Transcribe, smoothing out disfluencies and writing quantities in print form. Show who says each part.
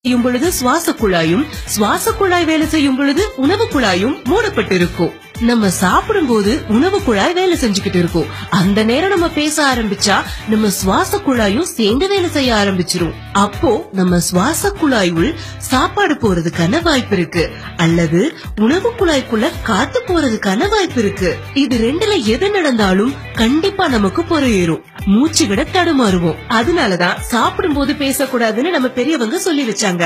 Speaker 1: செய்யும் பொழுது சுவாச குழாயும், சுவாச குழாய் வேலை செய்யும் பொழுது உணவு குழாயும் மூடப்பட்டிருக்கும். நம்ம சாப்பிடும் போது உணவு குழாய் வேலை செஞ்சுக்கிட்டு இருக்கும். அந்த நேரம் நம்ம பேச ஆரம்பிச்சா நம்ம சுவாச குழாயும் சேர்ந்து வேலை செய்ய ஆரம்பிச்சிரும். அப்போ நம்ம சுவாச குழாய் உள் சாப்பாடு போறதுக்கான வாய்ப்பு இருக்கு, அல்லது உணவு குழாய்க்குள்ள காத்து போறதுக்கான வாய்ப்பு இருக்கு. இது ரெண்டுல எது நடந்தாலும் கண்டிப்பா நமக்கு பொறையேறும், மூச்சு விட தடுமாறுவோம். அதனாலதான் சாப்பிடும் போது பேசக்கூடாதுன்னு நம்ம பெரியவங்க சொல்லி வச்சாங்க.